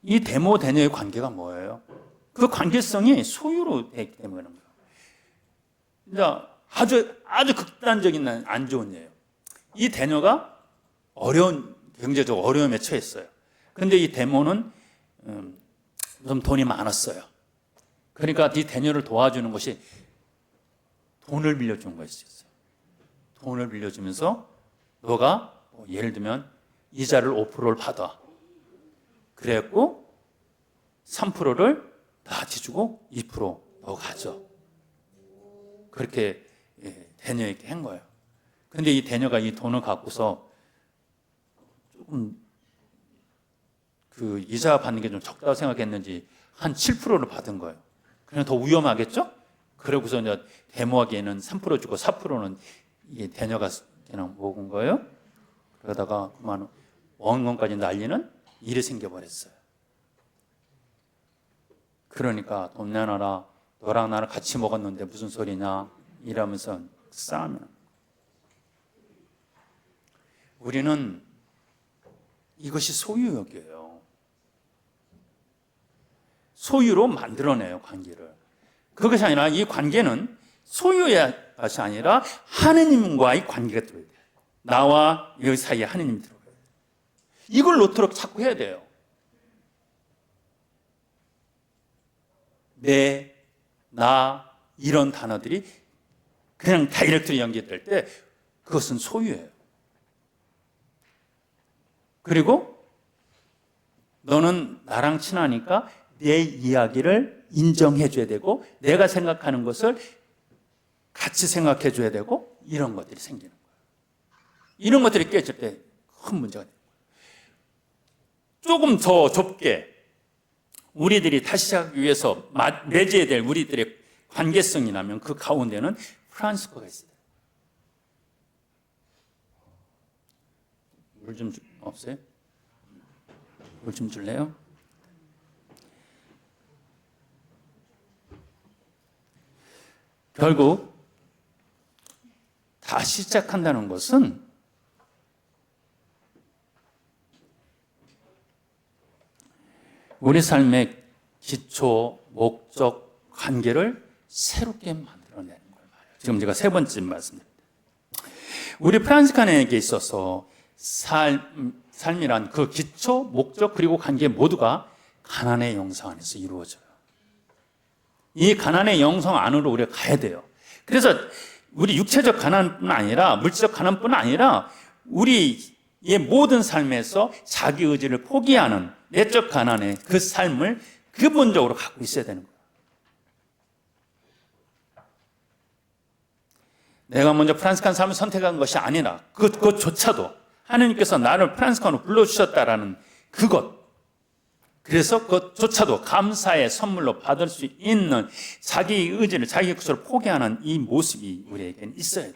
B: 이 데모 대녀의 관계가 뭐예요? 그 관계성이 소유로 되기 때문에 그런 거예요. 아주 극단적인 안 좋은 예예요. 이 대녀가 경제적 어려움에 처했어요. 그런데 이 데모는 좀 돈이 많았어요. 그러니까 이 대녀를 도와주는 것이 돈을 빌려준 것이었어요. 돈을 빌려주면서 너가 예를 들면 이자를 5%를 받아. 그랬고 3%를 나한테 주고 2% 너 가져. 그렇게 대녀에게 한 거예요. 그런데 이 대녀가 이 돈을 갖고서 조금 그 이자 받는 게 좀 적다고 생각했는지 한 7%를 받은 거예요. 그냥 더 위험하겠죠? 그러고서 이제 데모하기에는 3% 주고 4%는 이 대녀가 그냥 먹은 거예요. 그러다가 그만 원금까지 날리는 일이 생겨버렸어요. 그러니까 돈 내놔라. 너랑 나랑 같이 먹었는데 무슨 소리냐 이러면서 싸우면 우리는 이것이 소유욕이에요. 소유로 만들어내요, 관계를. 그것이 아니라 이 관계는 소유의 것이 아니라 하느님과의 관계가 들어야 돼요. 나와 여기 사이에 하느님이 들어가야 돼요. 이걸 놓도록 자꾸 해야 돼요. 내, 나 이런 단어들이 그냥 다이렉트로 연결될 때 그것은 소유예요. 그리고 너는 나랑 친하니까 내 이야기를 인정해 줘야 되고 내가 생각하는 것을 같이 생각해 줘야 되고 이런 것들이 생기는 거예요. 이런 것들이 깨질 때 큰 문제가 돼요. 조금 더 좁게 우리들이 다시 시작하기 위해서 맺어야 될 우리들의 관계성이라면 그 가운데는 프란시스코가 있어요. 물 좀 없어요? 물 좀 줄래요? 결국 다시 시작한다는 것은 우리 삶의 기초, 목적, 관계를 새롭게 만들어내는 거예요. 지금 제가 세 번째 말씀드립니다. 우리 프란시스칸에게 있어서 삶이란 그 기초, 목적, 그리고 관계 모두가 가난의 영성 안에서 이루어져요. 이 가난의 영성 안으로 우리가 가야 돼요. 그래서 우리 육체적 가난뿐 아니라 물질적 가난뿐 아니라 우리의 모든 삶에서 자기 의지를 포기하는 내적 가난의 그 삶을 근본적으로 갖고 있어야 되는 거예요. 내가 먼저 프란시스칸 삶을 선택한 것이 아니라 그것조차도 하나님께서 나를 프란시스칸으로 불러주셨다라는 그것, 그래서 그것조차도 감사의 선물로 받을 수 있는 자기 의지를, 자기 것을 포기하는 이 모습이 우리에게는 있어야 돼요.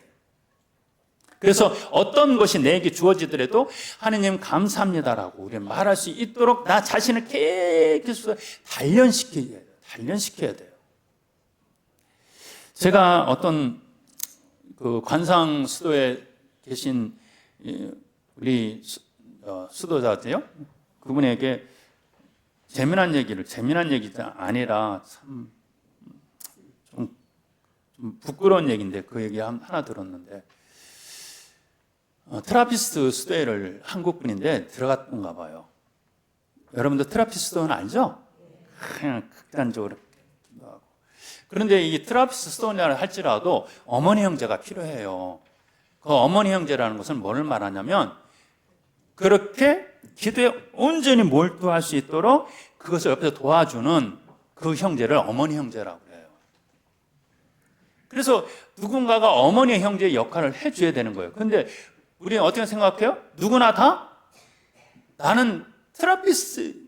B: 그래서 어떤 것이 내게 주어지더라도 하느님 감사합니다라고 우리는 말할 수 있도록 나 자신을 계속 단련시켜야 돼요. 제가 어떤 그 관상 수도에 계신 우리 수도자세요? 그분에게 재미난 얘기가 아니라 참 좀 부끄러운 얘기인데 그 얘기 하나 들었는데 트라피스트 수도회를 한국 분인데 들어갔던가 봐요. 여러분들 트라피스트 수도는 알죠? 그냥 극단적으로. 그런데 이 트라피스트 수도를 할지라도 어머니 형제가 필요해요. 그 어머니 형제라는 것은 뭐를 말하냐면 그렇게 기도에 온전히 몰두할 수 있도록 그것을 옆에서 도와주는 그 형제를 어머니 형제라고 해요. 그래서 누군가가 어머니 형제의 역할을 해줘야 되는 거예요. 그런데 우리는 어떻게 생각해요? 누구나 다 나는 테라피스트,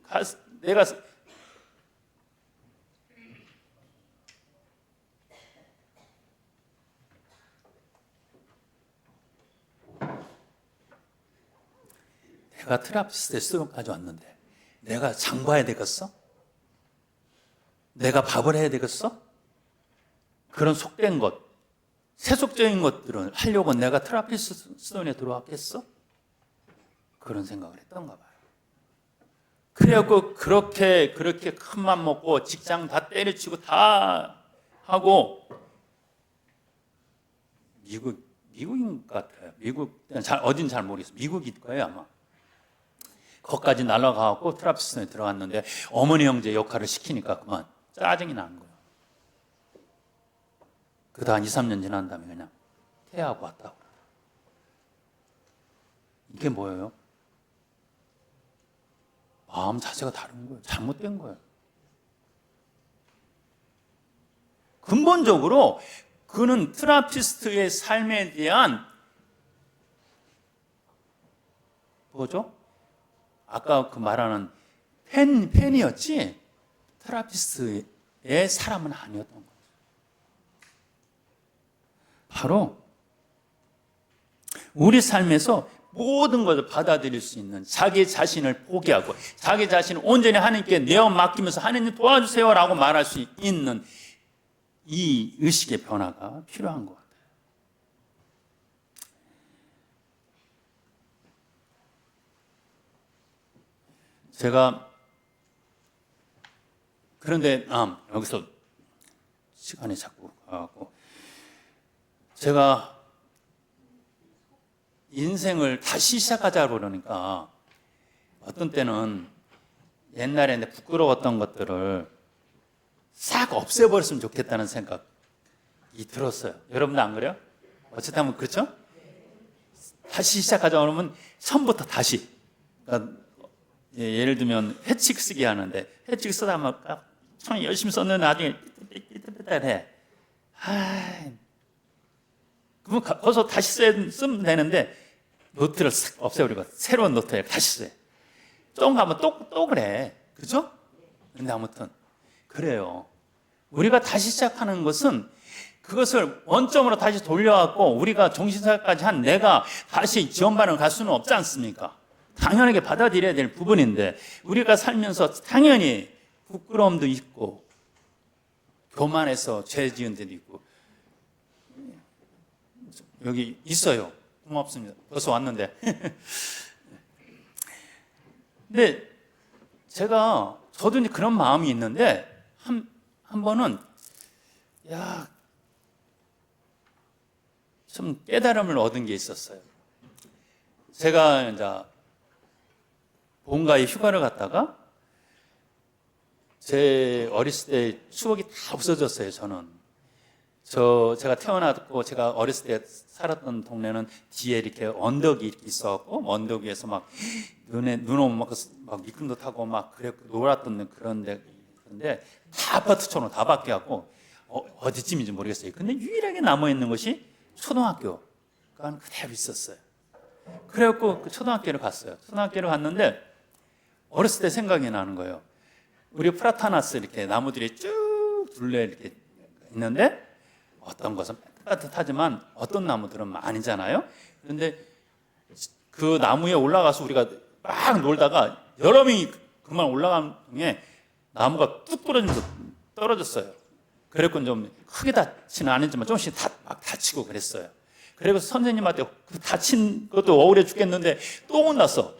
B: 내가 테라피스트에 수업까지 왔는데 내가 장봐야 되겠어? 내가 밥을 해야 되겠어? 그런 속된 것, 세속적인 것들을 하려고 내가 테라피스트 수련에 들어왔겠어? 그런 생각을 했던가 봐요. 그래갖고 그렇게 큰 맘 먹고 직장 다 때려치고 다 하고 미국인 것 같아요. 어딘 잘 모르겠어요. 미국일 거예요 아마. 거기까지 날아가고 테라피스트에 들어갔는데 어머니 형제 역할을 시키니까 그만 짜증이 나는 거예요. 그다 한 2, 3년 지난 다음에 그냥 퇴하고 왔다고. 이게 뭐예요? 마음 자세가 다른 거예요. 잘못된 거예요. 근본적으로 그는 테라피스트의 삶에 대한 뭐죠? 아까 그 말하는 팬이었지 테라피스트의 사람은 아니었던 거죠. 바로 우리 삶에서 모든 것을 받아들일 수 있는 자기 자신을 포기하고 자기 자신을 온전히 하나님께 내어 맡기면서 하나님 도와주세요라고 말할 수 있는 이 의식의 변화가 필요한 것 같아요. 제가 그런데 여기서 시간이 자꾸 가고 제가 인생을 다시 시작하자고 그러니까 어떤 때는 옛날에 부끄러웠던 것들을 싹 없애버렸으면 좋겠다는 생각이 들었어요. 여러분도 안 그래요? 어쨌든 그렇죠? 다시 시작하자고 그러면 처음부터 다시. 그러니까 예를 들면 회칙 쓰기 하는데 회칙 쓰다 보면 참 열심히 썼는데 나중에 해. 그러면 거기서 다시 쓰면 되는데 노트를 싹 없애버리고 새로운 노트에 다시 써요. 좀 가면 또 그래. 그죠? 근데 아무튼 그래요. 우리가 다시 시작하는 것은 그것을 원점으로 다시 돌려갖고 우리가 정신사까지 한 내가 다시 지원반을 갈 수는 없지 않습니까? 당연하게 받아들여야 될 부분인데 우리가 살면서 당연히 부끄러움도 있고 교만해서 죄 지은 데도 있고 여기 있어요. 고맙습니다. 벌써 왔는데. 근데 저도 이제 그런 마음이 있는데 한 번은 좀 깨달음을 얻은 게 있었어요. 제가 이제 본가에 휴가를 갔다가 제 어렸을 때 추억이 다 없어졌어요. 제가 태어났고 제가 어렸을 때 살았던 동네는 뒤에 이렇게 언덕이 이렇게 있었고 언덕 위에서 막 눈 오면 막 미끈도 타고 막 그랬고 놀았던 그런데 다 아파트촌으로 다 바뀌었고 어디쯤인지 모르겠어요. 근데 유일하게 남아 있는 것이 초등학교가 그대로 있었어요. 그래갖고 그 초등학교를 갔어요. 초등학교를 갔는데 어렸을 때 생각이 나는 거예요. 우리 프라타나스 이렇게 나무들이 쭉 둘레 이렇게 있는데 어떤 것은 따뜻하지만 어떤 나무들은 아니잖아요. 그런데 그 나무에 올라가서 우리가 막 놀다가 여러 명이 그만 올라간 중에 나무가 뚝 부러지면서 떨어졌어요. 그래서 좀 크게 다치는 않았지만 조금씩 막 다치고 그랬어요. 그리고 선생님한테 그 다친 것도 억울해 죽겠는데 또 혼났어.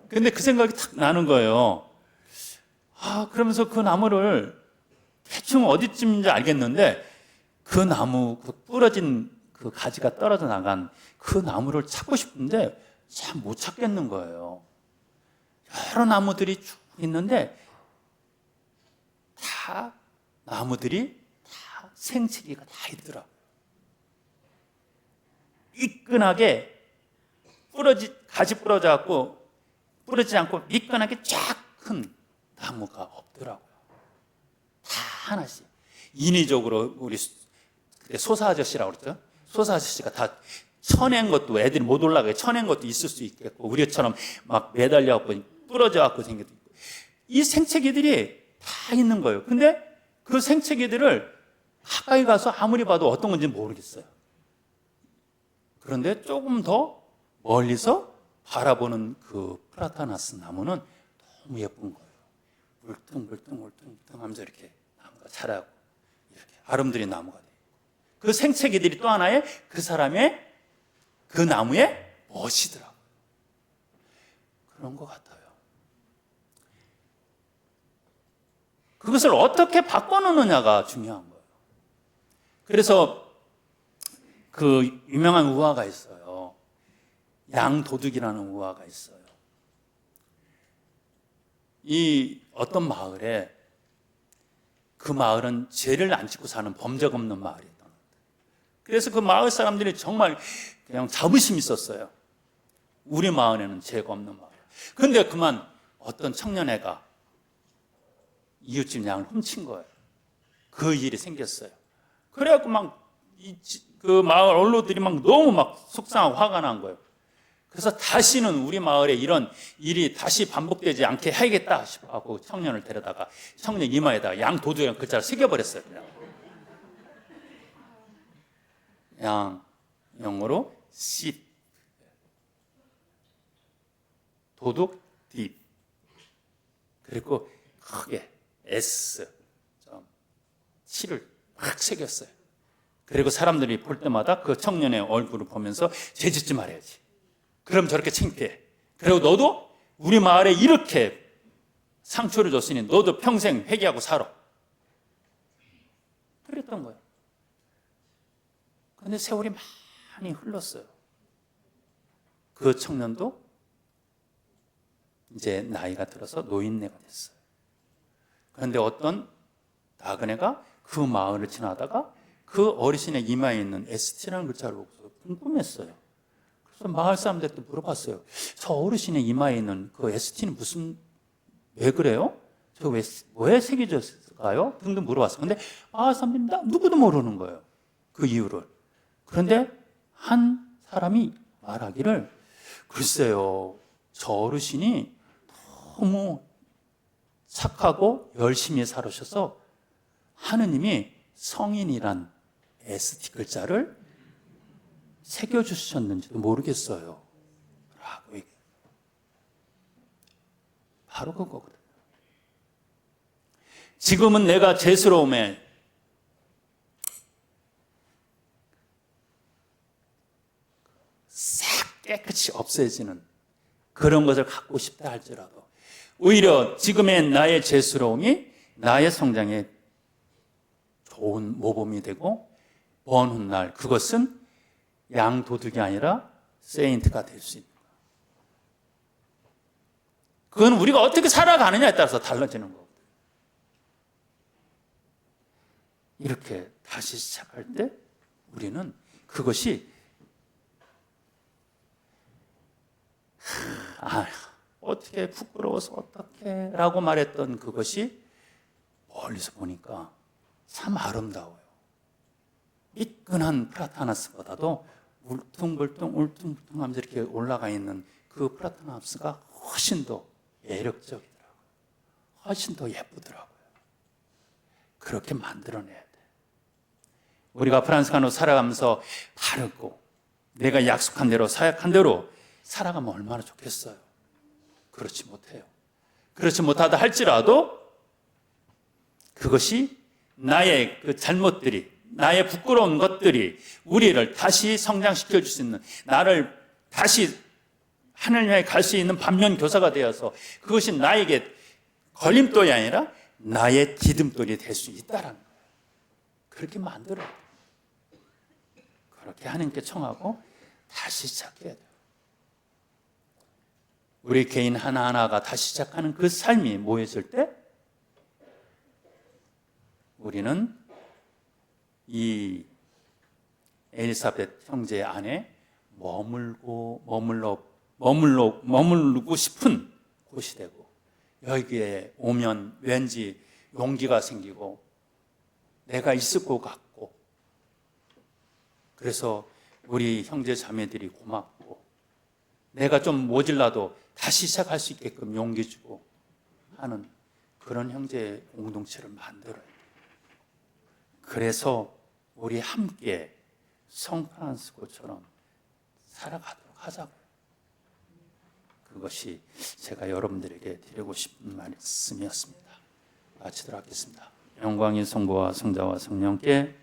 B: 근데 그 생각이 탁 나는 거예요. 그러면서 그 나무를 대충 어디쯤인지 알겠는데 그 나무, 그 부러진 그 가지가 떨어져 나간 그 나무를 찾고 싶은데 참 못 찾겠는 거예요. 여러 나무들이 쭉 있는데 다 나무들이 다 생채기가 다 있더라고요. 이끈하게 가지 부러져 갖고 부러지지 않고 미끈하게 쫙 큰 나무가 없더라고요. 다 하나씩. 인위적으로 우리 그때 소사 아저씨라고 그랬죠. 소사 아저씨가 다 쳐낸 것도 애들이 못 올라가게 쳐낸 것도 있을 수 있겠고, 우리처럼 막 매달려갖고 부러져갖고 생겨도 있고. 이 생채기들이 다 있는 거예요. 근데 그 생채기들을 가까이 가서 아무리 봐도 어떤 건지 모르겠어요. 그런데 조금 더 멀리서 바라보는 그 프라타나스 나무는 너무 예쁜 거예요. 울퉁불퉁 하면서 이렇게 나무가 자라고 이렇게 아름드린 나무가 돼요. 그 생채기들이 또 하나의 그 사람의 그 나무의 멋이더라고요. 그런 것 같아요. 그것을 어떻게 바꿔놓느냐가 중요한 거예요. 그래서 그 유명한 우화가 있어요. 양도둑이라는 우화가 있어요. 이 어떤 마을에, 그 마을은 죄를 안 짓고 사는 범죄가 없는 마을이었던 것 같아요. 그래서 그 마을 사람들이 정말 그냥 자부심이 있었어요. 우리 마을에는 죄가 없는 마을. 그런데 그만 어떤 청년애가 이웃집 양을 훔친 거예요. 그 일이 생겼어요. 그래갖고 그 마을 언로들이 너무 속상하고 화가 난 거예요. 그래서 다시는 우리 마을에 이런 일이 다시 반복되지 않게 해야겠다 싶어갖고 청년을 데려다가 청년 이마에다가 양도둑이라는 글자를 새겨버렸어요. 그냥. 양, 영어로 sheep, 도둑, 딥. 그리고 크게 S, 7을 막 새겼어요. 그리고 사람들이 볼 때마다 그 청년의 얼굴을 보면서 죄 짓지 말아야지. 그럼 저렇게 창피해. 그리고 너도 우리 마을에 이렇게 상처를 줬으니 너도 평생 회개하고 살아. 그랬던 거예요. 그런데 세월이 많이 흘렀어요. 그 청년도 이제 나이가 들어서 노인네가 됐어요. 그런데 어떤 나그네가 그 마을을 지나다가 그 어르신의 이마에 있는 ST라는 글자를 보고서 궁금했어요. 그래서 마을 사람들한테 물어봤어요. 저 어르신의 이마에 있는 그 ST는 왜 그래요? 저 왜 새겨졌을까요? 등등 물어봤어요. 근데 마을 사람들이 누구도 모르는 거예요. 그 이유를. 그런데 한 사람이 말하기를, 글쎄요, 저 어르신이 너무 착하고 열심히 살으셔서 하느님이 성인이란 ST 글자를 새겨주셨는지도 모르겠어요. 라고 얘기해요. 바로 그거거든요. 지금은 내가 죄스러움에 싹 깨끗이 없애지는 그런 것을 갖고 싶다 할지라도 오히려 지금의 나의 죄스러움이 나의 성장에 좋은 모범이 되고 먼 훗날 그것은 양도둑이 아니라 세인트가 될 수 있는 거예요. 그건 우리가 어떻게 살아가느냐에 따라서 달라지는 거거든요. 이렇게 다시 시작할 때 우리는 그것이 어떻게 부끄러워서 어떻게 라고 말했던 그것이 멀리서 보니까 참 아름다워요. 미끈한 프라타나스보다도 울퉁불퉁 하면서 이렇게 올라가 있는 그 프라타나스가 훨씬 더 매력적이더라고요. 훨씬 더 예쁘더라고요. 그렇게 만들어내야 돼. 우리가 프란스간으로 살아가면서 바르고 내가 약속한 대로 사약한 대로 살아가면 얼마나 좋겠어요. 그렇지 못해요. 그렇지 못하다 할지라도 그것이 나의 그 잘못들이, 나의 부끄러운 것들이 우리를 다시 성장시켜 줄 수 있는, 나를 다시 하늘나라에 갈 수 있는 반면 교사가 되어서 그것이 나에게 걸림돌이 아니라 나의 디딤돌이 될 수 있다라는 거예요. 그렇게 만들어야 돼요. 그렇게 하나님께 청하고 다시 시작해야 돼요. 우리 개인 하나하나가 다시 시작하는 그 삶이 모였을 때 우리는 이 엘리사벳 형제 안에 머물고 싶은 곳이 되고 여기에 오면 왠지 용기가 생기고 내가 있을 것 같고 그래서 우리 형제 자매들이 고맙고 내가 좀 모질라도 다시 시작할 수 있게끔 용기 주고 하는 그런 형제 공동체를 만들어야 돼요. 그래서 우리 함께 성프란시스코처럼 살아가도록 하자고요. 그것이 제가 여러분들에게 드리고 싶은 말씀이었습니다. 마치도록 하겠습니다. 영광이 성부와 성자와 성령께